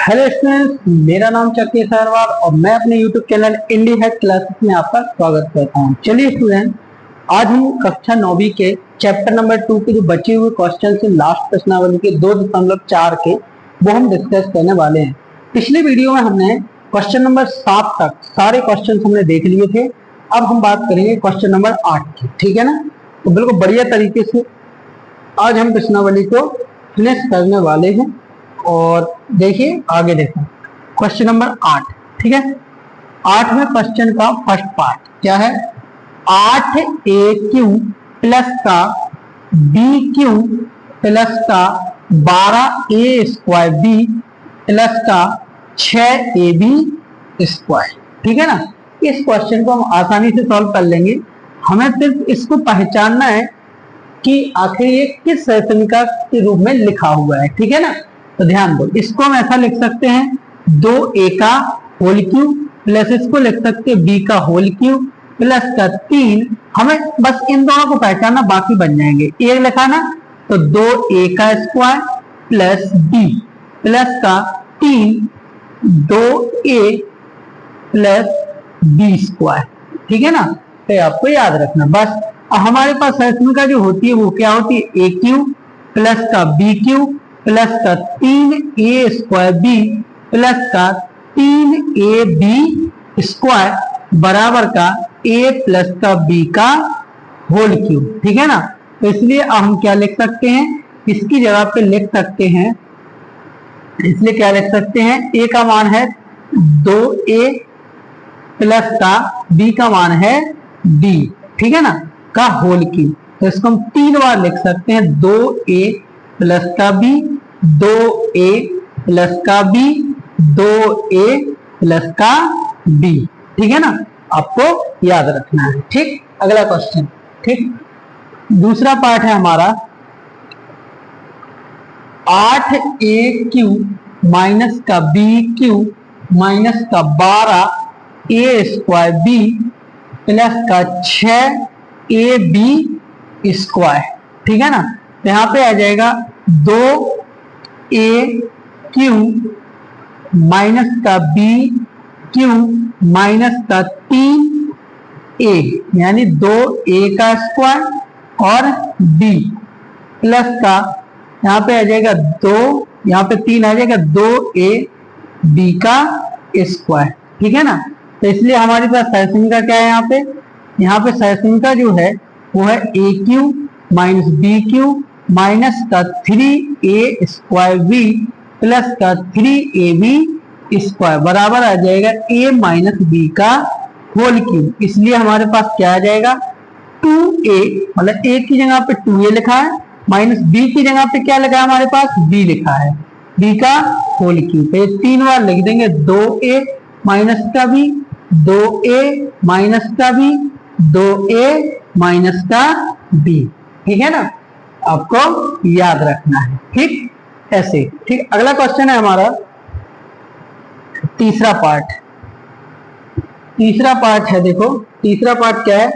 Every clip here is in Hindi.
हेलो स्टूडेंट्स, मेरा नाम चक्की सारवार और मैं अपने YouTube चैनल इंडी हैक क्लासेस में आपका स्वागत करता हूं। चलिए स्टूडेंट, आज हम कक्षा 9वीं के चैप्टर नंबर 2 के जो बचे हुए क्वेश्चन से लास्ट प्रश्नावली के 2.4 के वो हम डिस्कस करने वाले हैं। पिछले वीडियो में हमने क्वेश्चन नंबर 7 तक सारे क्वेश्चन हमने देख लिए थे। अब हम बात करेंगे क्वेश्चन नंबर 8 की, ठीक है ना। तो बिल्कुल बढ़िया तरीके से आज हम प्रश्नावली को फिनिश करने वाले हैं। और देखिए आगे देखो क्वेश्चन नंबर 8, ठीक है। 8वें क्वेश्चन का फर्स्ट पार्ट क्या है? 8AQ प्लस का BQ प्लस का 12A² B प्लस का 6AB स्क्वायर, ठीक है ना। इस क्वेश्चन को हम आसानी से सॉल्व कर लेंगे। हमें सिर्फ इसको पहचानना है कि आखिर ये किस समीकरण के रूप में लिखा हुआ है, ठीक है ना। तो ध्यान दो, इसको हम ऐसा लिख सकते हैं 2A का होल क्यूब प्लस इसको लिख सकते हैं B का होल क्यूब प्लस का 3। हमें बस इन दोनों को पहचानना, बाकी बन जाएंगे। A लिखा ना, तो 2A का स्क्वायर प्लस B प्लस का 3 2A प्लस B स्क्वायर, ठीक है ना। तो आपको याद रखना बस। हमारे पास समीकरण का जो होती है वो क्या होती है? AQ प्लस का BQ प्लस का 3A² B प्लस का 3AB स्क्वायर बराबर का A प्लस का B का होल क्यूब, ठीक है ना। तो इसलिए अब हम क्या लिख सकते हैं? इसकी जगह पे लिख सकते हैं, इसलिए क्या लिख सकते हैं? A का मान है 2A प्लस का B का मान है B, ठीक है ना, का होल क्यूब। तो इसको हम 3 बार लिख सकते हैं, 2A प्लस का B, 2A प्लस का B, 2A प्लस का B, ठीक है ना। आपको याद रखना है, ठीक। अगला क्वेश्चन, ठीक। दूसरा पार्ट है हमारा 8AQ माइनस का BQ माइनस का 12A² B प्लस का 6AB स्क्वायर, ठीक है ना। तो यहाँ पे आ जाएगा 2AQ माइनस का BQ माइनस का 3A यानी 2A का स्क्वायर और B प्लस का यहाँ पे आ जाएगा 2, यहाँ पे 3 आ जाएगा 2AB का स्क्वायर, ठीक है ना। तो इसलिए हमारे पास समीकरण का क्या है? यहाँ पे समीकरण जो है वो है AQ माइनस BQ माइनस का 3A² B प्लस का 3AB स्क्वायर बराबर आ जाएगा A माइनस B का होल क्यूब। इसलिए हमारे पास क्या आ जाएगा? 2A, मतलब A की जगह पे 2A लिखा है, माइनस B की जगह पे क्या लिखा है? हमारे पास B लिखा है, B का होल क्यूब। ये 3 बार लिख देंगे, 2A माइनस का B, 2A माइनस का B, 2A माइनस का B, ठीक है ना। आपको याद रखना है, ठीक। ऐसे, ठीक। अगला क्वेश्चन है हमारा तीसरा पार्ट। तीसरा पार्ट है, देखो तीसरा पार्ट क्या है?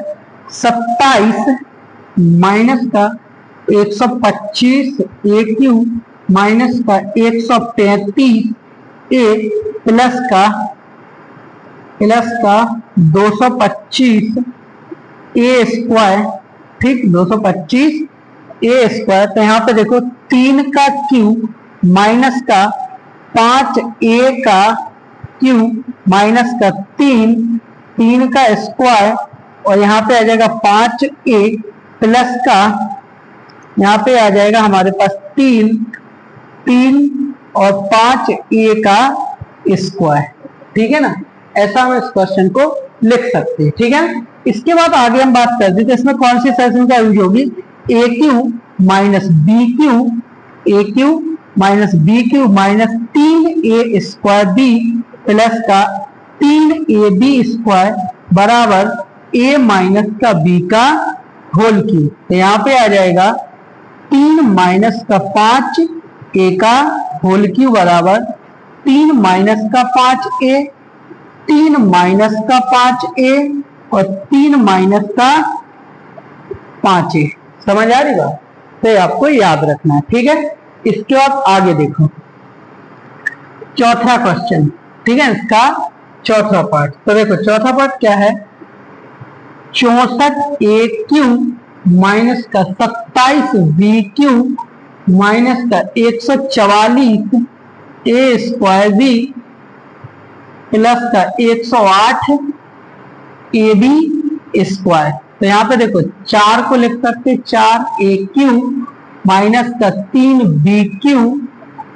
27 माइनस का 125 AQ माइनस का 135 A प्लस का 225 A स्क्वायर, ठीक, 225 A स्क्वायर। तो यहाँ पे देखो 3 का क्यूब माइनस का 5A का क्यूब माइनस का 3 का स्क्वायर और यहाँ पे आ जाएगा 5A प्लस का यहाँ पे आ जाएगा हमारे पास 3 और 5A का स्क्वायर, ठीक है ना। ऐसा हम इस क्वेश्चन को लिख सकते हैं, ठीक है। इसके बाद आगे हम बात करते हैं इसमें कौन सी समीकरण यूज होगी? AQ minus BQ, AQ minus BQ minus 3A² B plus का 3AB स्क्वायर बराबर A माइनस का B का होल क्यूब। तो यहाँ पे आ जाएगा 3 माइनस का 5A का होल क्यूब बराबर 3 माइनस का 5A, 3 माइनस का 5A और 3 माइनस का 5A। समझ आ रही बात? तो आपको याद रखना है, ठीक है। इसके बाद आगे देखो चौथा क्वेश्चन, ठीक है, इसका चौथा पार्ट। तो देखो चौथा पार्ट क्या है, 64 ए क्यू माइनस का 27 बी क्यू माइनस का 144 ए स्क्वायर बी प्लस का 108 ए बी स्क्वायर। तो यहाँ पे देखो 4 को लिख सकते, 4 ए क्यू माइनस का 3 बी क्यू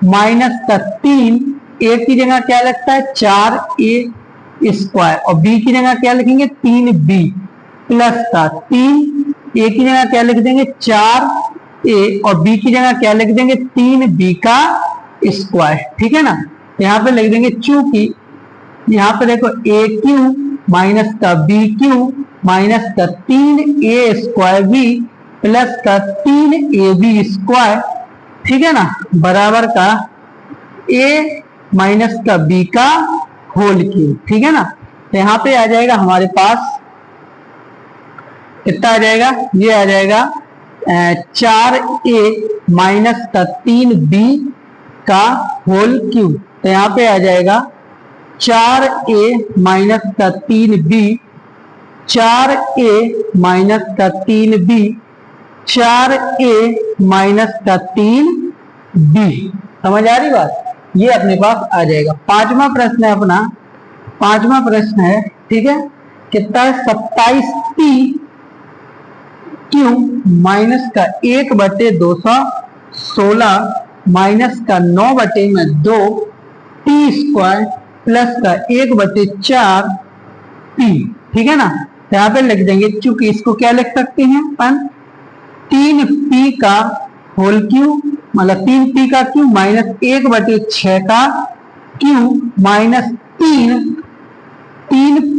माइनस का 3, ए की जगह क्या लगता है 4 ए स्क्वायर और बी की जगह क्या लिखेंगे 3 बी प्लस का 3, ए की जगह क्या लिख देंगे 4 ए और बी की जगह क्या लिख देंगे 3 बी का स्क्वायर, ठीक है ना। तो यहाँ पे लिख देंगे, चूंकि यहाँ पे देखो ए क्यू माइनस का बी क्यू माइनस का 3 ए स्क्वायर बी प्लस का 3 ए बी स्क्वायर, ठीक है ना, बराबर का ए माइनस का बी का होल क्यूब, ठीक है ना। तो यहाँ पे आ जाएगा हमारे पास कितना आ जाएगा, ये आ जाएगा 4 ए माइनस का 3 बी का होल क्यूब। तो यहाँ पे आ जाएगा 4 ए माइनस का 3 बी, 4 ए माइनस का 3 बी, 4 ए माइनस का 3 बी। समझ आ रही बात, ये अपने पास आ जाएगा। पांचवा प्रश्न है अपना, पांचवा प्रश्न है, ठीक है, कितना है 27 पी क्यू माइनस का 1/216 माइनस का 9/2 टी स्क्वायर प्लस का 1/4 पी, ठीक है ना। तो यहाँ पे लिख देंगे, चूंकि इसको क्या लिख सकते हैं अपन 3 पी का होल क्यू, मतलब 3 पी का क्यू माइनस 1/6 का क्यू माइनस 3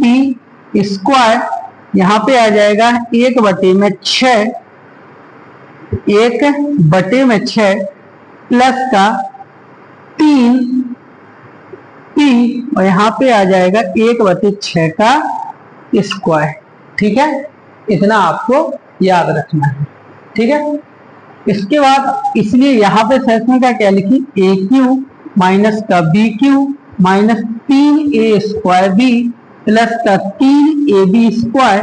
पी स्क्वायर, यहाँ पे आ जाएगा 1/6, 1/6 प्लस का 3 पी और यहाँ पे आ जाएगा 1/6 का स्क्वायर, ठीक है। इतना आपको याद रखना है, ठीक है। इसके बाद इसलिए यहाँ पे सेक्शन का क्या लिखी, ए क्यू माइनस का बी क्यू माइनस 3 ए स्क्वायर बी प्लस का 3 ए बी स्क्वायर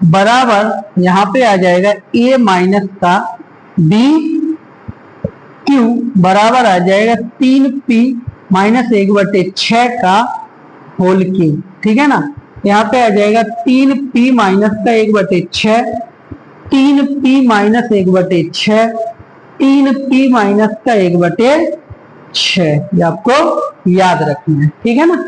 बराबर यहाँ पे आ जाएगा ए माइनस का बी क्यू बराबर आ जाएगा 3 पी माइनस 1/6 का होल क्यूब, ठीक है ना। यहाँ पे आ जाएगा 3 पी माइनस का 1/6, 3 पी माइनस 1/6, 3 पी माइनस का 1/6, ये आपको याद रखना है, ठीक है ना।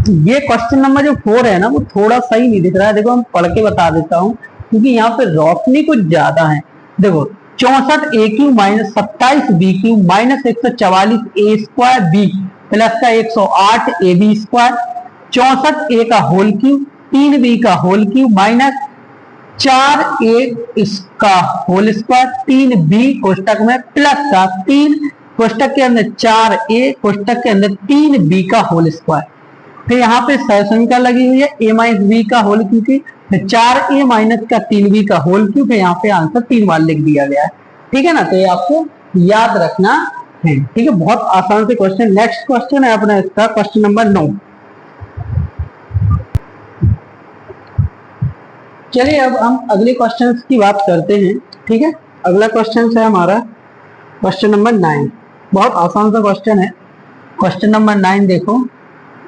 ये क्वेश्चन नंबर जो 4 है ना, वो थोड़ा सही नहीं दिख रहा है, देखो हम पढ़ के बता देता हूँ क्योंकि यहाँ पे रोशनी कुछ ज्यादा है। देखो 64 a cube minus 27 b cube minus 144 a square b plus का 108 ए बी स्क्वायर, 64 ए का होल क्यू 3 बी का होल क्यू माइनस 4 ए इसका होल स्क्वायर 3 बी कोष्टक में प्लस का 3 कोष्टक के अंदर 4 ए कोष्टक के अंदर 3 बी का होल स्क्वायर। फिर यहाँ पे समीकरण लगी हुई है ए माइनस बी का होल क्यू की, फिर 4 ए माइनस का 3 बी का होल क्यू, फिर यहाँ पे आंसर 3 बार लिख दिया गया है, ठीक है ना। तो ये आपको याद रखना है, ठीक है, बहुत आसान से क्वेश्चन। नेक्स्ट क्वेश्चन है अपना इसका क्वेश्चन नंबर 9। चलिए अब हम अगले क्वेश्चन की बात करते हैं, ठीक है। अगला क्वेश्चन है हमारा क्वेश्चन नंबर 9, बहुत आसान सा क्वेश्चन है। क्वेश्चन नंबर 9 देखो,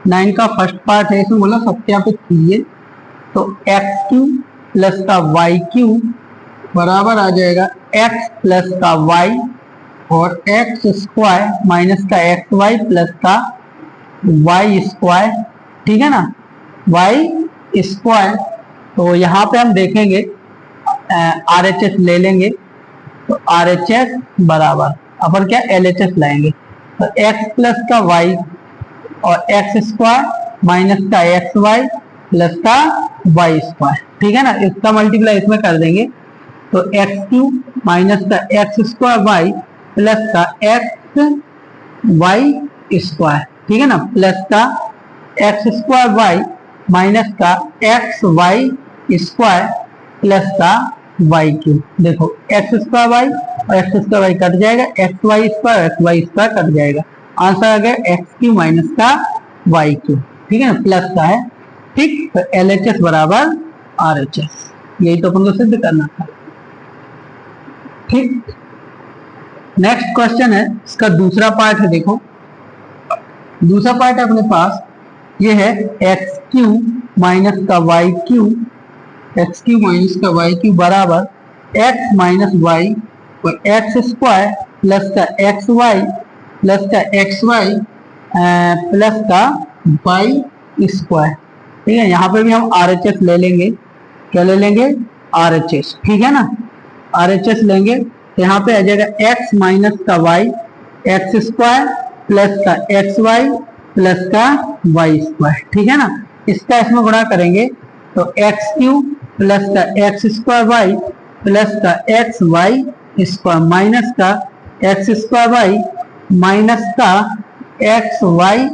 9 का फर्स्ट पार्ट है, इसमें बोला सत्यापित कीजिए। तो एक्स क्यू प्लस का वाई क्यू बराबर आ जाएगा एक्स प्लस का वाई और एक्स स्क्वायर माइनस का एक्स वाई प्लस का वाई स्क्वायर, ठीक है ना, वाई स्क्वायर। तो यहाँ पे हम देखेंगे RHS ले लेंगे, तो RHS बराबर अपन क्या LHS लाएंगे, तो एक्स प्लस का वाई और एक्स स्क्वायर माइनस का एक्स वाई प्लस का वाई स्क्वायर, ठीक है ना। इसका मल्टीप्लाई इसमें कर देंगे, तो एक्स क्यू माइनस का एक्स स्क्वायर वाई प्लस का एक्स वाई स्क्वायर, ठीक है ना, प्लस का एक्स स्क्वायर वाई माइनस का एक्स वाई स्क्वायर प्लस का वाई क्यू। देखो एक्स स्क्वायर वाई और एक्स स्क्वायर वाई कट जाएगा, एक्स वाई स्क्वायर कट जाएगा। आंसर आ गया एक्स क्यू माइनस का वाई क्यू, ठीक है ना, प्लस का है। ठीक, तो एल एच एस बराबर आर एच एस, यही तो अपन को सिद्ध करना था। ठीक, नेक्स्ट क्वेश्चन है, इसका दूसरा पार्ट है। देखो दूसरा पार्ट है अपने पास, ये है एक्स क्यू माइनस का y cube, x cube minus का वाई क्यू बराबर एक्स माइनस वाई और एक्स स्क्वायर प्लस का एक्स वाई प्लस का एक्स वाई प्लस का वाई स्क्वायर। ठीक है, यहाँ पे भी हम आर एच एस ले लेंगे। क्या ले लेंगे? आर एच एस, ठीक है ना, आर एच एस लेंगे तो यहाँ पे आ जाएगा एक्स माइनस का वाई एक्स स्क्वायर प्लस का एक्स वाई प्लस का वाई स्क्वायर, ठीक है ना। इसका इसमें गुणा करेंगे तो एक्स क्यू प्लस का एक्स स्क्वायर वाई प्लस का एक्स वाई स्क्वायर माइनस का एक्स स्क्वायर वाई माइनस का एक्स वाई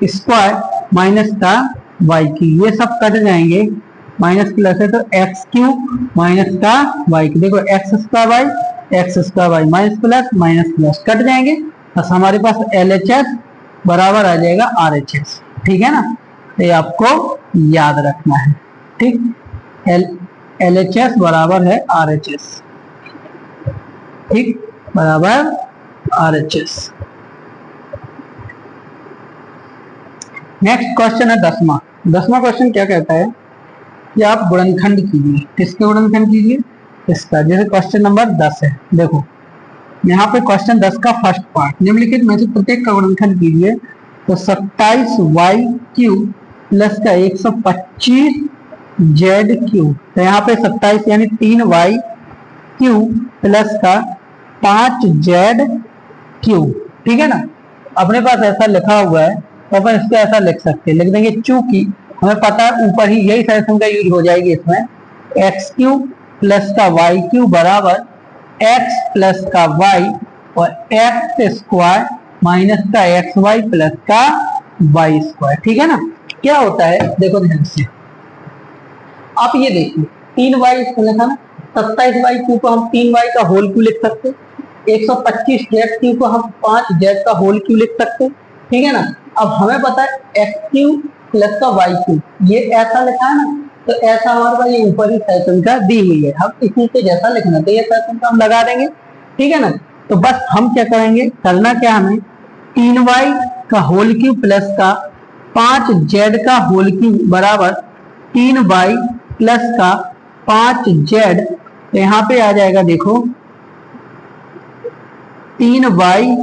स्क्वायर माइनस का वाई क्यू, ये सब कट जाएंगे, माइनस प्लस है तो एक्स क्यू माइनस का वाई क्यू। देखो x square Y minus plus cut जाएंगे, बस हमारे पास एल एच एस बराबर आ जाएगा आर एच एस, ठीक है ना, तो ये आपको याद रखना है। ठीक, एल एच एस बराबर है आर एच एस, ठीक, बराबर R H S. Next question है 10वां क्वेश्चन क्या कहता है कि आप गुणनखंड कीजिए। किसके गुणनखंड कीजिए? इसका, जैसे क्वेश्चन नंबर 10 है। देखो यहाँ पे क्वेश्चन 10 का फर्स्ट पार्ट, निम्नलिखित में से प्रत्येक का गुणनखंड कीजिए। तो 27 वाई क्यू प्लस का 125 जेड क्यू, तो यहाँ पे 27 यानी 3 वाई क्यू प्लस का 5 जेड क्यू, ठीक है ना। अपने पास ऐसा लिखा हुआ है तो अपन इसको ऐसा लिख सकते हैं, लिख देंगे चूंकि हमें पता है ऊपर ही यही सैसन का यूज हो जाएगी इसमें, एक्स क्यू प्लस का वाई क्यू बराबर एक्स प्लस का वाई और एक्स स्क्वायर माइनस का एक्स वाई प्लस का वाई स्क्वायर, ठीक है ना। क्या होता है देखो ध्यान से, आप ये देखिए 3 वाई लिखा ना, 27 वाई क्यू को हम 3 वाई का होल क्यू लिख सकते, 125 जेड क्यू को हम 5 जेड का होल क्यू लिख सकते, ठीक है ना। अब हमें पता है एक्स क्यू प्लस का वाई क्यू, ये ऐसा लिखा है ना, तो ऐसा हमारे पास ये ऊपर ही सैसन का दी हुई है, हम इसी के जैसा लिखना तो ये सैसन का हम लगा देंगे, ठीक है ना। तो बस हम क्या करेंगे, करना क्या हमें, 3 वाई का होल क्यू प्लस का 5 जेड का होल क्यू बराबर 3 वाई प्लस का 5 जेड, तो यहाँ पे आ जाएगा देखो 3 वाई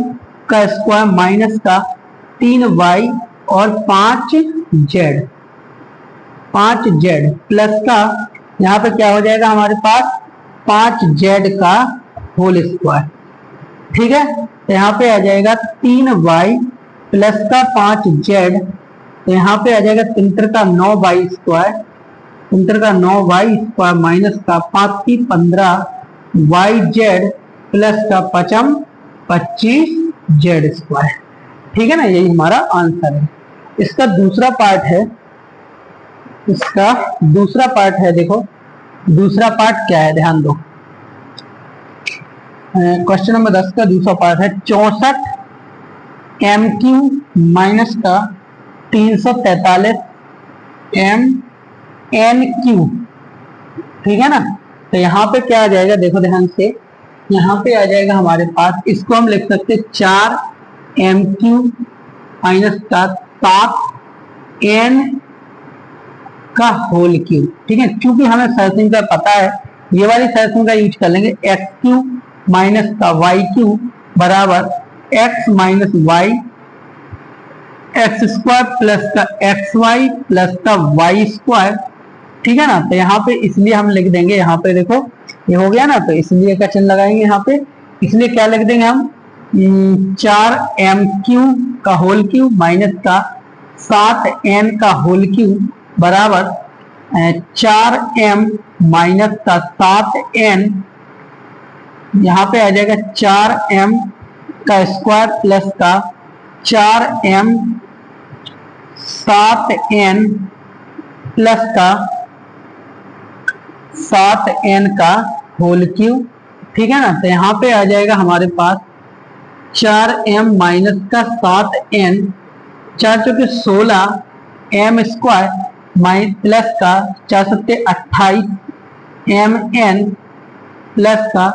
का स्क्वायर माइनस का 3 वाई और 5 जेड प्लस का यहाँ पे क्या हो जाएगा हमारे पास 5 जेड का होल स्क्वायर, ठीक है। तो यहाँ पे आ जाएगा 3 वाई प्लस का 5 जेड, तो यहाँ पे आ जाएगा 3 का 9 वाई स्क्वायर, 3 का 9 वाई स्क्वायर माइनस का 5 की 15 वाई जेड प्लस का 5 25 जेड स्क्वायर, ठीक है ना, यही हमारा आंसर है। इसका दूसरा पार्ट है, देखो दूसरा पार्ट क्या है, ध्यान दो। क्वेश्चन नंबर 10 का दूसरा पार्ट है 64 एम क्यू माइनस का 343 एम एन क्यू, ठीक है ना। तो यहाँ पे क्या आ जाएगा देखो ध्यान से, यहाँ पे आ जाएगा हमारे पास, इसको हम लिख सकते हैं 4 एम क्यू माइनस का 7 एन का होल क्यू, ठीक है। क्योंकि हमें सैसन का पता है, ये वाली सैसन का यूज कर लेंगे, एक्स क्यू माइनस का वाई क्यू बराबर x minus y x square plus का एक्स वाई प्लस का वाई स्क्वायर, ठीक है ना। तो यहाँ पे इसलिए हम लिख देंगे, यहाँ पे देखो ये हो गया ना, तो इसलिए का चिन्ह लगाएंगे यहाँ पे, इसलिए क्या लिख देंगे हम 4 एम क्यू का होल क्यू माइनस का 7 एन का होल क्यू बराबर 4 एम माइनस का 7 एन, यहाँ पे आ जाएगा 4 एम का स्क्वायर प्लस का 4 एम 7 एन प्लस का 7 एन का होल क्यू, ठीक है ना। तो यहाँ पे आ जाएगा हमारे पास 4m माइनस का 7n, 4 चौके 16 m स्क्वायर माइनस प्लस का 4 सत्ते 28 mn प्लस का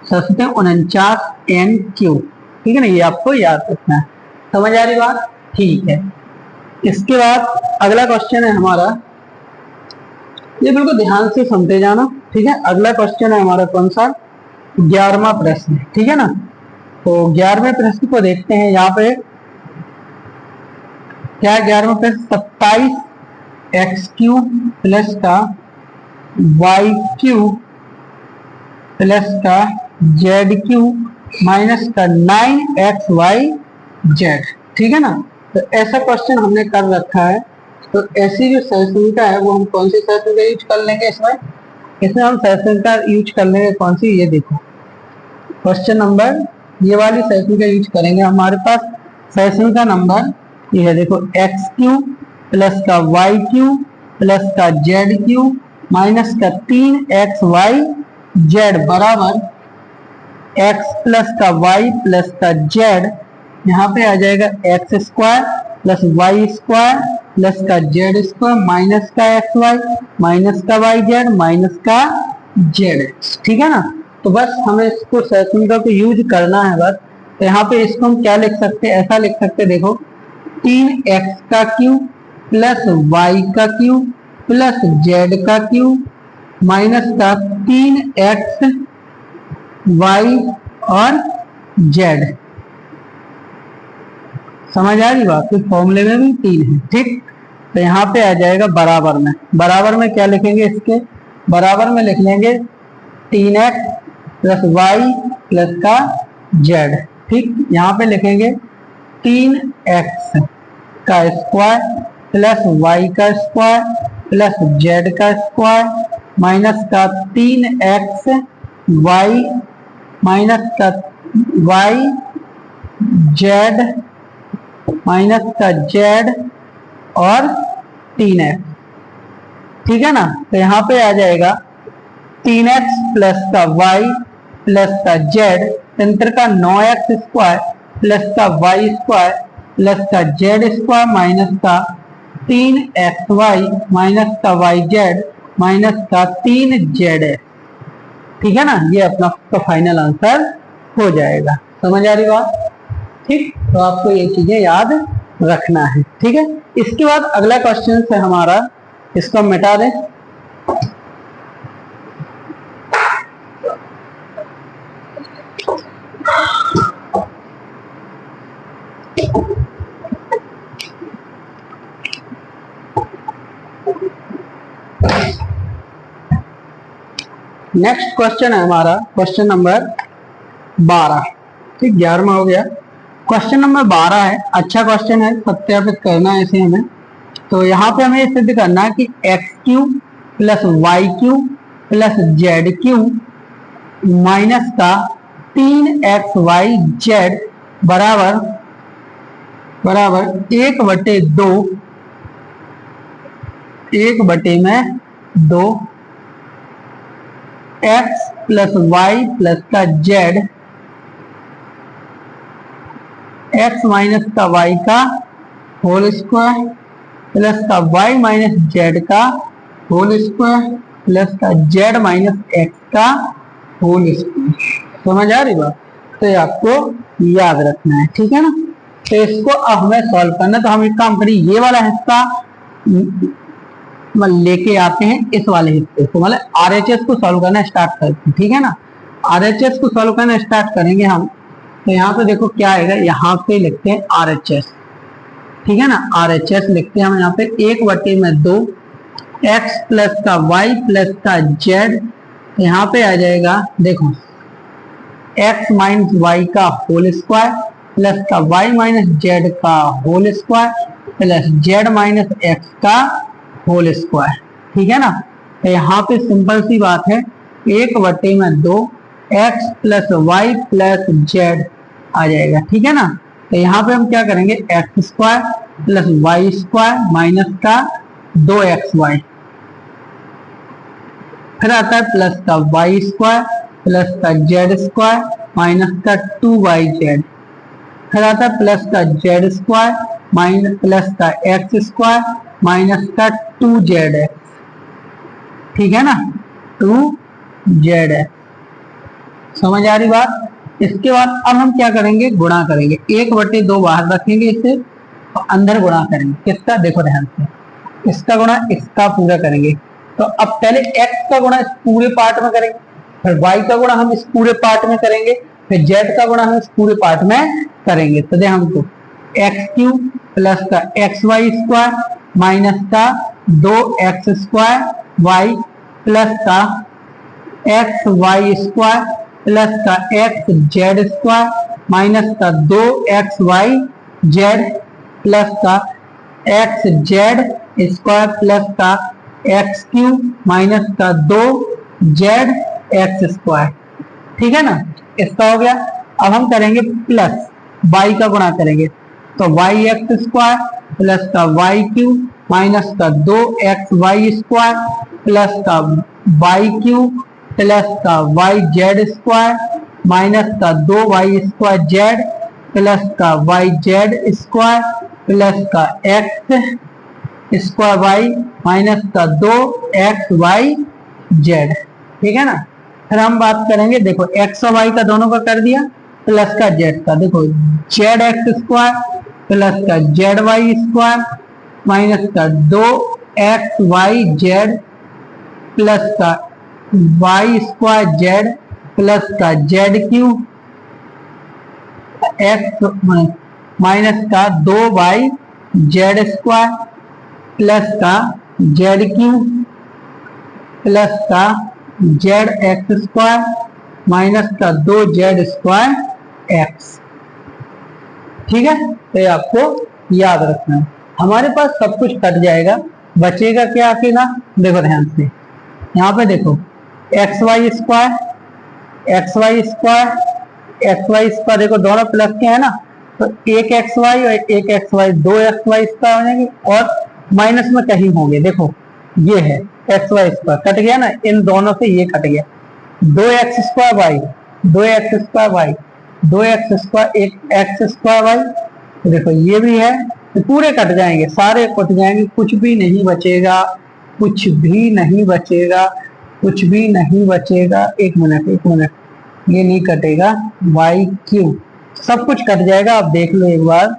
49 n क्यू। ठीक है ना, ये आपको याद रखना है। समझ आ रही बात? ठीक है। इसके बाद अगला क्वेश्चन है हमारा, ये बिल्कुल ध्यान से सुनते जाना। ठीक है, अगला क्वेश्चन है हमारा कौन सा? 11वां प्रश्न। ठीक है ना, तो 11वें प्रश्न को देखते हैं। यहाँ पे क्या 11वां प्रश्न? 27x³ प्लस का y³ प्लस का z³ माइनस का 9xyz। ठीक है ना, तो ऐसा क्वेश्चन हमने कर रखा है। तो ऐसी जो सहिष्णुता है वो हम कौन सी सहिष्णुता यूज कर लेंगे इसमें हम सहिष्णुता यूज कर लेंगे कौन सी? ये देखो क्वेश्चन नंबर, ये वाली सहिष्णुता यूज करेंगे। हमारे पास सहिष्णुता नंबर ये है, देखो x³ प्लस का y³ प्लस का z³ माइनस का 3xyz बराबर x प्लस का y प्लस का z, यहाँ पे आ जाएगा x² प्लस y² प्लस का z² माइनस का xy माइनस का yz माइनस का z। ठीक है ना, तो बस हमें इसको सहिष्णुता को यूज करना है बस। तो यहाँ पे इसको हम क्या लिख सकते हैं? ऐसा लिख सकते हैं, देखो 3x³ plus y³ plus z³ minus का 3x y और z। समझ आ रही बात? तो फॉर्मूले में भी 3 है। ठीक, तो यहाँ पे आ जाएगा बराबर में। बराबर में क्या लिखेंगे? इसके बराबर में लिख लेंगे 3x प्लस y प्लस का z। ठीक, यहाँ पे लिखेंगे 3x का स्क्वायर प्लस y का स्क्वायर प्लस z का स्क्वायर माइनस का 3x y माइनस का y z माइनस का z और 3x। ठीक है ना, तो यहाँ पे आ जाएगा 3x प्लस का y प्लस का z तंत्र का 9x स्क्वायर प्लस का y स्क्वायर प्लस का z स्क्वायर माइनस का 3xy माइनस का yz माइनस का 3z। ठीक है ना, ये अपना तो फाइनल आंसर हो जाएगा। समझ आ रही बात? ठीक, तो आपको ये चीजें याद रखना है। ठीक है, इसके बाद अगला क्वेश्चन है हमारा, इसको मिटा दें। नेक्स्ट क्वेश्चन है हमारा क्वेश्चन नंबर 12। ठीक, 11वां हो गया। क्वेश्चन नंबर 12 है, अच्छा क्वेश्चन है, सत्यापित करना है इसे हमें। तो यहाँ पे हमें सिद्ध करना है कि x³ plus y³ plus z³ minus का 3xyz बराबर 1/2 x प्लस y प्लस का z, x माइनस का y का होल स्क्वायर प्लस का y माइनस z का होल स्क्वायर प्लस का z माइनस x का होल स्क्वायर। समझ आ रही बात? तो ये आपको याद रखना है। ठीक है ना, तो इसको अब हमें सॉल्व करना है। तो हम एक काम करिए, ये वाला हिस्सा लेके आते हैं इस वाले हिस्से को, मतलब RHS को सॉल्व करना स्टार्ट करते हैं। ठीक है ना, RHS को सॉल्व करना स्टार्ट करेंगे हम। तो यहाँ पे देखो क्या आएगा, यहाँ पे लिखते हैं RHS। ठीक है ना, RHS लिखते हैं हम यहाँ पे 1/2 x प्लस का y प्लस का z। यहाँ पे आ जाएगा, देखो x माइनस y का होल स्क्वायर प्लस का y माइनस z का whole square plus z minus x का होल स्क्वायर। ठीक है ना, तो यहाँ पे सिंपल सी बात है, 1/2 x plus y plus z आ जाएगा। ठीक है ना, तो यहाँ पे हम क्या करेंगे, x square plus y square minus का 2xy, फिर आता है प्लस का y स्क्वायर प्लस का जेड स्क्वायर माइनस का 2yz, फिर आता है प्लस का जेड स्क्वायर माइनस प्लस का एक्स स्क्वायर माइनस का 2zx, ठीक है ना, 2zx। समझ आ रही बात। इसके बाद अब हम क्या करेंगे, गुणा करेंगे, 1/2 बाहर रखेंगे इसे और अंदर गुणा करेंगे। किसका, देखो ध्यान से, इसका गुणा इसका पूरा करेंगे। तो अब पहले x का गुणा इस पूरे पार्ट में करेंगे, फिर y का गुणा हम इस पूरे पार्ट में करेंगे, फिर z का गुणा हम इस पूरे पार्ट में करेंगे। तो देखो हमको x³ प्लस का xy स्क्वायर माइनस का 2x स्क्वायर y प्लस का xy स्क्वायर प्लस का xz स्क्वायर माइनस का 2xyz प्लस का xz स्क्वायर प्लस का x³ माइनस का 2zx स्क्वायर, ठीक है ना, इसका हो गया। अब हम करेंगे प्लस y का गुणा करेंगे, तो yx स्क्वायर प्लस का y³ माइनस का 2xy स्क्वायर प्लस का y³ प्लस का yz स्क्वायर माइनस का 2y स्क्वायर z प्लस का yz स्क्वायर प्लस का x स्क्वायर y माइनस का 2xyz, ठीक है ना। फिर हम बात करेंगे, देखो x और y का दोनों का कर दिया, प्लस का z का, देखो zx स्क्वायर प्लस का zy स्क्वायर माइनस का 2xyz प्लस का y स्क्वायर z प्लस का z³ x माइनस का 2yz स्क्वायर प्लस का z³ प्लस का zx स्क्वायर माइनस का 2z स्क्वायर x, ठीक है। तो ये आपको याद रखना है। हमारे पास सब कुछ कट जाएगा, बचेगा क्या अकेला, देखो ध्यान से, यहाँ पे देखो xy स्क्वायर देखो दोनों प्लस के है ना, तो एक xy और एक xy, 2xy स्क्वायर हो जाएंगे और माइनस में कहीं होंगे, देखो ये है xy स्क्वायर कट गया ना, इन दोनों से ये कट गया, 2x square y 2x square y 2x square एक x स्क्वायर y, तो देखो ये भी है, तो पूरे कट जाएंगे, सारे कट जाएंगे, कुछ भी नहीं बचेगा, कुछ भी नहीं बचेगा, कुछ भी नहीं बचेगा। एक मिनट, ये नहीं कटेगा, y³ सब कुछ कट जाएगा। आप देख लो एक बार,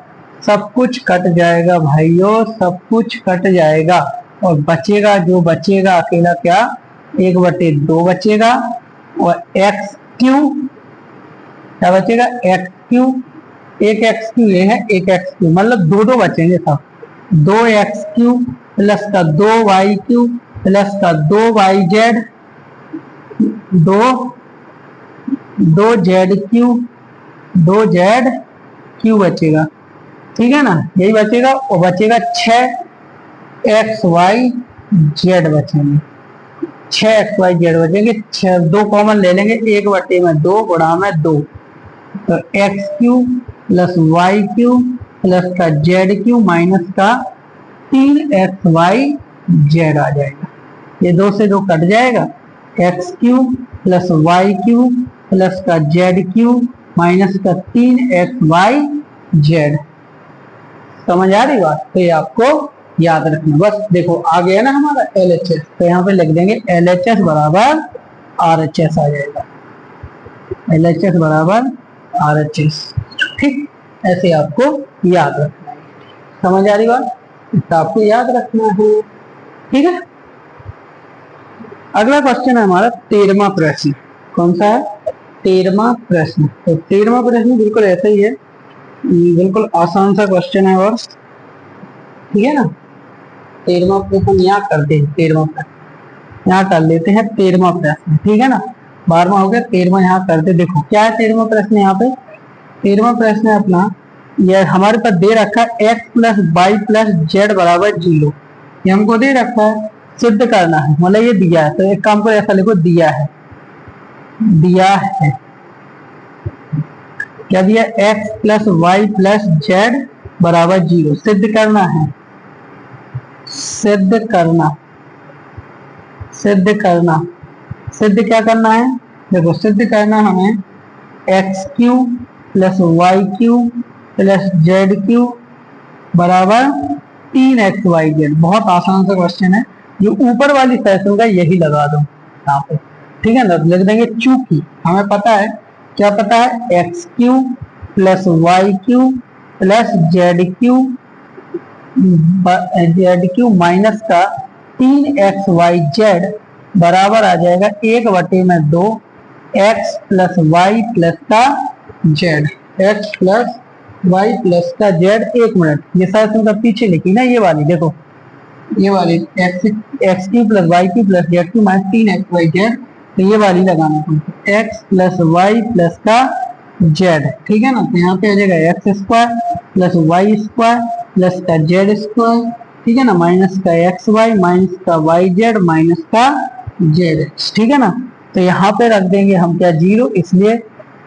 सब कुछ कट जाएगा भाइयों, सब कुछ कट जाएगा और बचेगा, जो बचेगा अकेला क्या, 1/2 बचेगा और x³ क्या बचेगा, x³, एक x³ ये है, एक x³ मतलब 2 बचेंगे सब, 2x³ प्लस का 2y³ प्लस का 2yz 2z³ बचेगा, ठीक है ना, यही बचेगा और बचेगा 6xyz बचेंगे, 6xyz बचेंगे, 2 कॉमन ले लेंगे, 1/2 गुणा में 2, तो x³ प्लस y³ प्लस का z³ माइनस का 3xyz आ जाएगा, ये 2 से 2 कट जाएगा, x³ प्लस y³ प्लस का z³ माइनस का 3xyz। समझ आ रही बात। तो ये आपको याद रखना, बस देखो आ गया ना हमारा LHS, तो यहाँ पे लिख देंगे LHS बराबर RHS आ जाएगा, LHS बराबर RHS, ठीक, ऐसे आपको याद रखना है। समझ आ रही बात, इसका आपको याद रखना है, ठीक है। अगला क्वेश्चन है हमारा 13वां प्रश्न, कौन सा है, 13वां प्रश्न। तो 13वां प्रश्न बिल्कुल ऐसा ही है, बिल्कुल आसान सा क्वेश्चन है और ठीक है ना। 13वां प्रश्न यहाँ करते हैं, 13वां प्रश्न यहाँ कर लेते हैं, 13वां प्रश्न, ठीक है ना, 12वां हो गया, 13वां यहाँ करते। देखो क्या है 13वां प्रश्न, यहाँ पे 13वां प्रश्न है अपना, यह हमारे पास दे रखा है x plus y plus z बराबर 0, ये हमको दे रखा है, सिद्ध करना है, मतलब ये दिया है, तो एक काम को ऐसा लिखो, दिया है, क्या दिया, x plus y plus z बराबर 0, सिद्ध करना है, सिद्ध क्या करना है, देखो सिद्ध करना हमें x cube plus y cube plus z cube बराबर 3xyz। बहुत आसान सा क्वेश्चन है, जो ऊपर वाली सेक्शन का यही लगा दो यहाँ पे, ठीक है ना। लिख देंगे चूंकि हमें पता है, क्या पता है, x cube plus y cube plus z cube minus का 3xyz बराबर आ जाएगा 1/2 एक्स प्लस वाई प्लस का z, x plus y plus का जेड। 1 मिनट, ये शायद तुमका पीछे लिखी ना, ये वाली देखो, ये वाली x cube plus y cube plus z cube minus 3xyz, तो ये वाली लगाना तुमको, एक्स प्लस वाई प्लस का जेड, ठीक है ना। तो यहाँ पे आ जाएगा x square plus y square plus का जेड स्क्वायर, ठीक है ना, माइनस का एक्स वाई माइनस का वाई जेड माइनस का जेड एक्स, ठीक है ना। तो यहाँ पे रख देंगे हम क्या, 0, इसलिए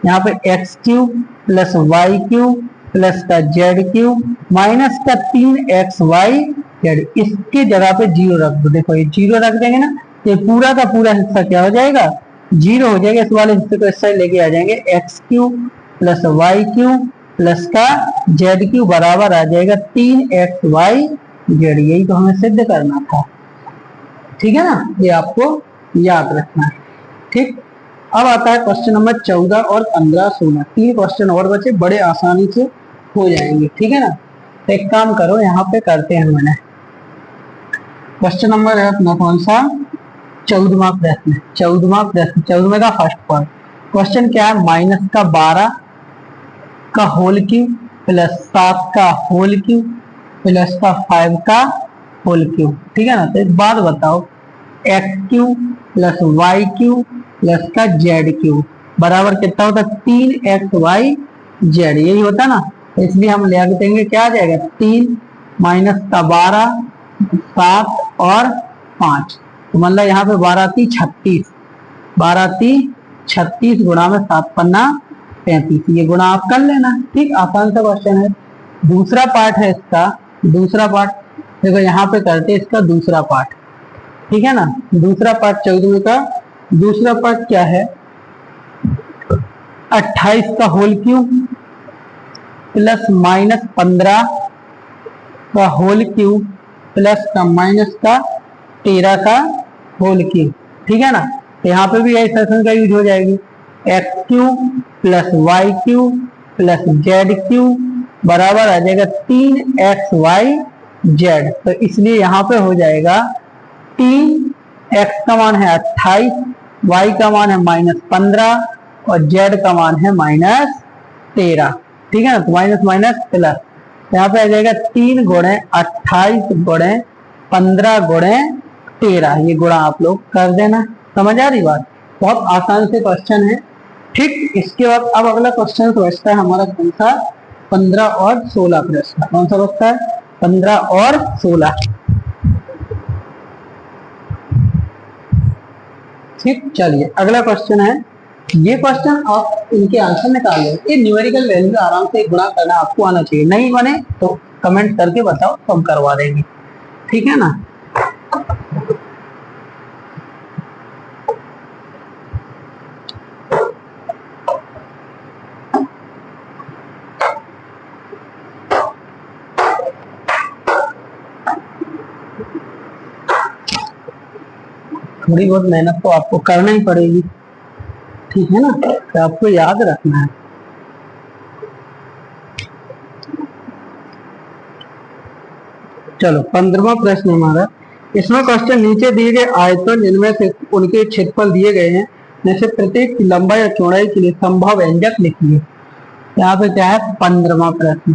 यहाँ पे x cube plus y cube plus का जेड क्यूब माइनस का 3xy जेड, इसके जगह पे 0 रख दो। देखो ये 0 रख देंगे ना, तो पूरा का पूरा हिस्सा क्या हो जाएगा, 0 हो जाएगा। इस वाले हिस्से को इस साइड लेके आ जाएंगे, x cube plus y cube plus का जेड क्यूब बराबर आ जाएगा 3xy जेड। यही तो हमें सिद्ध करना था, ठीक है ना, ये आपको याद रखना है, ठीक। अब आता है क्वेश्चन नंबर 14 और 15, 16, 3 क्वेश्चन और बचे, बड़े आसानी से हो जाएंगे, ठीक है ना। तो एक काम करो, यहाँ पे करते हैं मैंने क्वेश्चन नंबर है अपना कौन सा, 14वां प्रश्न, 14वें का फर्स्ट पार्ट। क्वेश्चन क्या है, माइनस का 12 का होल क्यूब प्लस 7 का होल क्यूब प्लस का 5 का होल क्यूब, ठीक है ना। तो एक बात बताओ, x cube plus y cube plus का जेड क्यूब बराबर कितना होता है, 3xyz, यही होता ना। तो इसलिए हम ले देंगे, क्या आ जाएगा, 3 माइनस का 12 7 और 5, तो मतलब यहाँ पे 12×3 = 36 गुणा में 7 पन्ना 35, ये गुणा आप कर लेना, ठीक। आसान सा क्वेश्चन है। दूसरा पार्ट है इसका, दूसरा पार्ट देखो यहाँ पे करते हैं इसका दूसरा पार्ट, ठीक है ना। दूसरा पार्ट 14वें का दूसरा पार्ट क्या है, 28 का होल क्यूब प्लस माइनस 15 का होल क्यूब प्लस का माइनस का 13 का होल क्यूब, ठीक है ना। तो यहाँ पे भी यही सेक्शन का यूज हो जाएगी, x cube plus y cube plus z cube बराबर आ जाएगा 3xyz। तो इसलिए यहाँ पे हो जाएगा 3x का मान है 28, y का मान है -15 और z का मान है -13, ठीक है ना। तो माइनस माइनस प्लस, यहाँ पे आ जाएगा 3 गुणे 28 गुणे 15 गुणे 13, ये गुणा आप लोग कर देना। समझ आ रही बात, बहुत आसान से क्वेश्चन है, ठीक। इसके बाद अब अगला क्वेश्चन बचता है हमारा कौन सा, 15 और 16 प्रश्न। कौन सा बचता है, 15 और 16, ठीक। चलिए अगला क्वेश्चन है, ये क्वेश्चन आप इनके आंसर निकाल लो। ये न्यूमेरिकल वैल्यू आराम से गुणा करना आपको आना चाहिए, नहीं बने तो कमेंट करके बताओ, तो हम करवा देंगे, ठीक है ना। थोड़ी बहुत मेहनत तो आपको करना ही पड़ेगी, ठीक है ना, तो आपको याद रखना है। चलो 15वां प्रश्न हमारा, इसमें क्वेश्चन नीचे दिए गए आयतन जिनमें से उनके क्षेत्रफल दिए गए हैं, जैसे प्रत्येक की लंबाई और चौड़ाई के लिए संभव व्यंजक लिखिए। यहाँ पे क्या है, 15वां प्रश्न,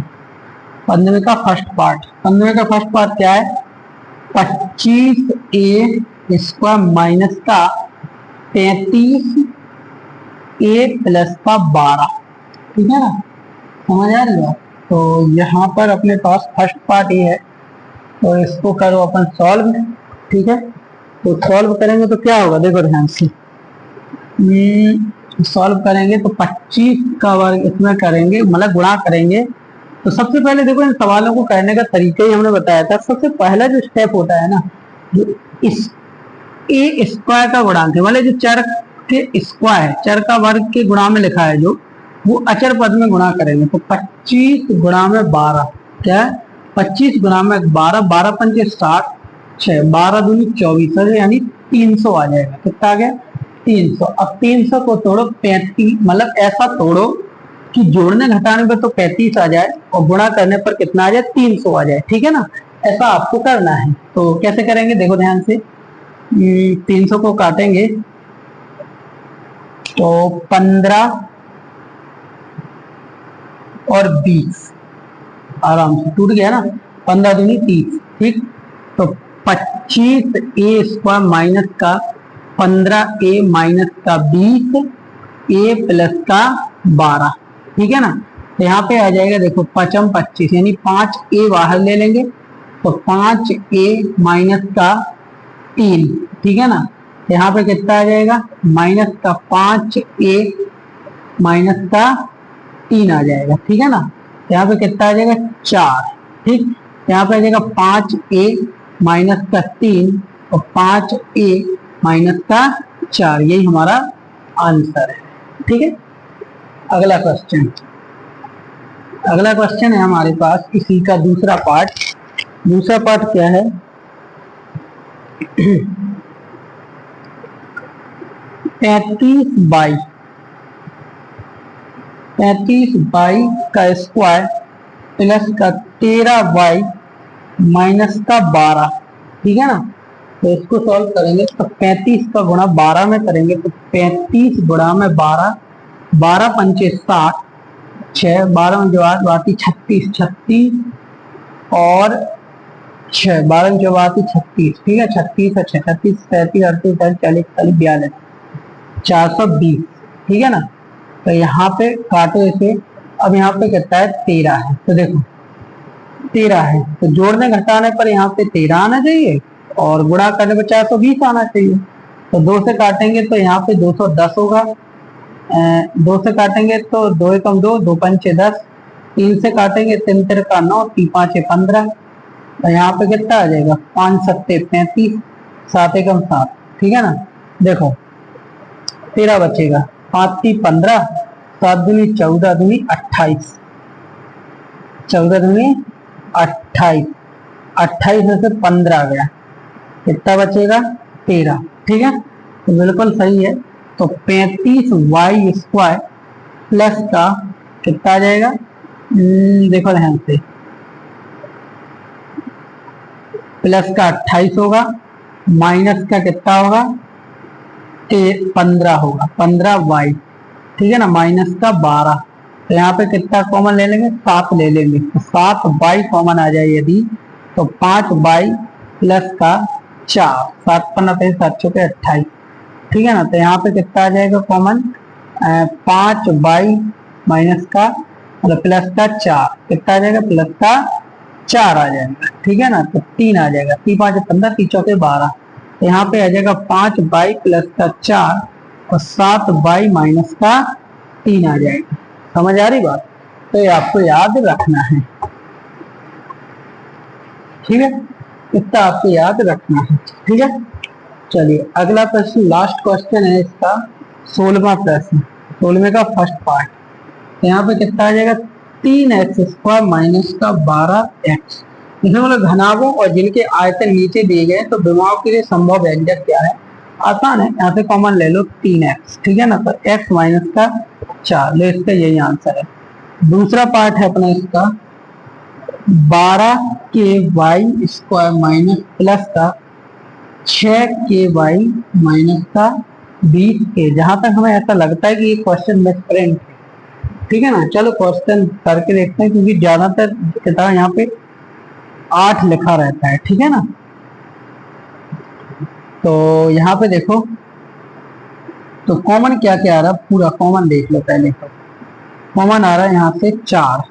15वें का फर्स्ट पार्ट। 15वें का फर्स्ट पार्ट क्या है, 25a स्क्वायर माइनस का 33a प्लस का 12, ठीक है ना। समझ आ रही है। तो यहाँ पर अपने पास फर्स्ट पार्ट ये है, तो इसको करो अपन सॉल्व, ठीक है। तो सॉल्व करेंगे तो क्या होगा, देखो ध्यान से, सॉल्व करेंगे तो 25 का वर्ग इसमें करेंगे, मतलब गुणा करेंगे। तो सबसे पहले देखो इन सवालों को करने का तरीका ही हमने बताया था। सबसे पहला जो स्टेप होता है ना, जो इस ए स्क्वायर का गुणांक है, मतलब जो चर के स्क्वायर, चर का वर्ग के गुणा में लिखा है जो, वो अचर पद में गुणा करेंगे तो 25 गुणा में 12, क्या है 25 गुणा में 12, 12 पंचे 60, 6, 12 दूनी 24, यानी 300 आ जाएगा। कितना आ गया 300। अब 300 को तोड़ो 35, मतलब ऐसा तोड़ो कि जोड़ने घटाने पर तो 35 आ जाए और गुणा करने पर कितना आ जाए 300 आ जाए, ठीक है ना। ऐसा आपको करना है। तो कैसे करेंगे देखो ध्यान से, 300 को काटेंगे तो 15 और 20, आराम से टूट गया ना, 15 दूनी 30, ठीक। तो 25 ए स्क्वायर माइनस का 15 ए माइनस का 20 ए प्लस का 12, ठीक है ना। तो यहाँ पे आ जाएगा देखो 5 25, यानी 5 ए बाहर ले लेंगे तो 5 ए माइनस का 3, ठीक है ना। यहाँ पे कितना आ जाएगा माइनस का 5 ए माइनस का 3 आ जाएगा, ठीक है ना। यहाँ पे कितना आ जाएगा 4, ठीक। यहाँ पे आ जाएगा 5 ए माइनस का 3 और 5 ए माइनस का 4, यही हमारा आंसर है, ठीक है। अगला क्वेश्चन, अगला क्वेश्चन है हमारे पास इसी का दूसरा पार्ट। दूसरा पार्ट क्या है 35 बाई का स्क्वायर प्लस का 13 बाई माइनस का 12, ठीक है ना। तो इसको सॉल्व करेंगे तो 35 का गुणा 12 में करेंगे तो 35 गुणा में 12, 12 पंचे 60, 6, 12 में जो आती 36, 36 और 6, 12 में जो आती 36, ठीक है। 36 है 36, 37, 38, 40, 41, 420, ठीक है ना। तो यहाँ पे काटो इसे। अब यहाँ पे कितना है 13 है, तो देखो 13 है तो जोड़ने घटाने पर यहाँ पे 13 आना चाहिए और गुणा करने पर 420 आना चाहिए। तो 2 से काटेंगे तो यहाँ पे 210 होगा, 2 से काटेंगे तो 2 एकम 2, 2 पंचे 10, 3 से काटेंगे 3 3 का 9, 3 5 15, तो यहाँ पे कितना आ जाएगा 5 7 35, 7 एकम 7, ठीक है ना। देखो 13 बचेगा, 5 3 15, 7 दूनी 14 दूनी 28, 14 दूनी 28, 28 में से 15 आ गया, कितना बचेगा 13, ठीक है। तो बिल्कुल सही है। तो 35 वाई स्क्वायर प्लस का कितना आ जाएगा, देखो ध्यान से, प्लस का 28 होगा, माइनस का कितना होगा 15 होगा, 15 वाई, ठीक है ना, माइनस का 12। तो यहाँ पे कितना कॉमन ले लेंगे 7 ले लेंगे, तो 7 बाई कॉमन आ जाए यदि तो 5 बाई प्लस का 4, 7 पन्ना 7 चौके 28, ठीक है ना। तो यहाँ पे कितना आ जाएगा कॉमन 5 बाई माइनस का मतलब प्लस का 4, कितना आ जाएगा प्लस का 4 आ जाएगा, ठीक है ना। तो 3 आ जाएगा, 3 5 15, 3 चौके 12, तो यहाँ पे आ जाएगा 5 बाई प्लस का 4 और 7 बाई माइनस का 3 आ जाएगा। समझ आ रही बात। तो ये आपको याद रखना है, ठीक है, इतना आपको याद रखना है, ठीक है। चलिए अगला प्रश्न, लास्ट क्वेश्चन है इसका 16वां प्रश्न, 16वें का फर्स्ट पार्ट। तो यहाँ पे कितना आ जाएगा 3x स्क्वायर माइनस का 12x, इसमें मतलब घनाभों और जिनके आयतन नीचे दिए गए तो विमाओं के लिए संभव व्यंजक क्या है। आसान है, यहाँ से कॉमन ले लो 3x, ठीक है ना। तो x माइनस का 4 लो, इसका यही आंसर है। दूसरा पार्ट है अपना इसका 12 के वाई स्क्वायर माइनस प्लस का 6 के वाई माइनस का 20 के। जहां तक हमें ऐसा लगता है कि ये क्वेश्चन मिसप्रिंट है, ठीक है ना। चलो क्वेश्चन करके देखते हैं, क्योंकि ज्यादातर किताब यहाँ पे 8 लिखा रहता है, ठीक है ना। तो यहाँ पे देखो तो कॉमन क्या क्या आ रहा है, पूरा कॉमन देख लो पहले। तो कॉमन आ रहा है यहाँ से 4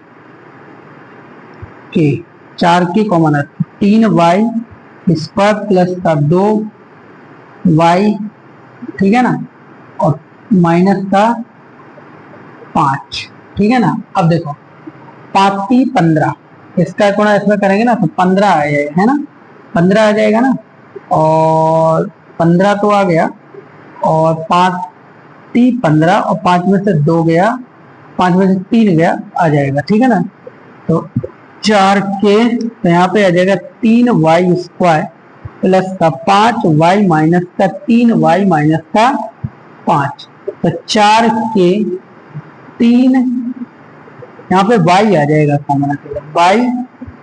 के कॉमन है, 3 वाई स्क्वायर प्लस का 2 वाई, ठीक है ना, और माइनस का 5, ठीक है ना। अब देखो 5 3 15, इसका गुणा इसमें करेंगे ना तो 15 आ जाएगा, है ना, 15 आ जाएगा ना, और 15 तो आ गया और 5 T15 और 5 में से 2 गया, 5 में से 3 गया, आ जाएगा। ठीक है ना, तो 4k, तो यहाँ पे आ जाएगा 3y² प्लस का 5y माइनस का 3y माइनस का 5, तो 4k 3, यहाँ पे y आ जाएगा कॉमन y,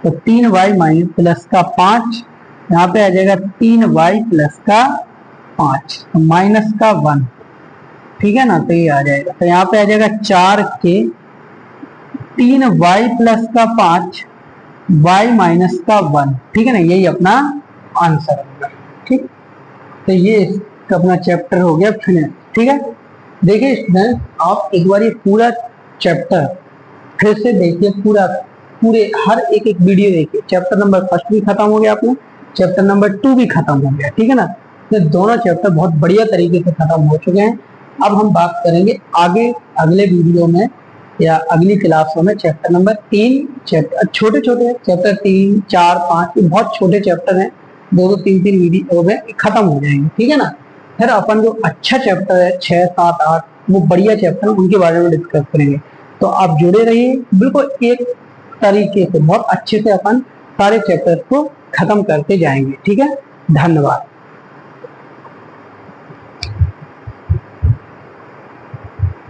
तो 3y माइनस प्लस का 5, यहाँ पे आ जाएगा 3y प्लस का 5, तो माइनस का 1। ठीक है ना, तो ये आ जाएगा, तो यहाँ पे आ जाएगा 4k 3y प्लस का 5 y माइनस का 1। ठीक है ना, यही अपना आंसर होगा। ठीक, तो ये अपना चैप्टर हो गया फिनिश। ठीक है, देखिए स्टूडेंट, आप एक बार ये पूरा चैप्टर फिर से देखिए, पूरे हर एक वीडियो देखिए। चैप्टर नंबर 1 भी खत्म हो गया अपना, चैप्टर नंबर 2 भी खत्म हो गया। ठीक है ना, ये दोनों चैप्टर बहुत बढ़िया तरीके से खत्म हो चुके हैं। अब हम बात करेंगे आगे अगले वीडियो में या अगली क्लासों में चैप्टर नंबर 3, चैप्टर छोटे छोटे चैप्टर 3, 4, 5 ये बहुत छोटे चैप्टर हैं, 2-2, 3-3 वीडियो में खत्म हो जाएंगे। ठीक है ना, फिर अपन जो अच्छा चैप्टर है 6, 7, 8 वो बढ़िया चैप्टर है, उनके बारे में डिस्कस करेंगे। तो आप जुड़े रहिए, बिल्कुल एक तरीके से बहुत अच्छे से अपन सारे चैप्टर को खत्म करते जाएंगे। ठीक है, धन्यवाद।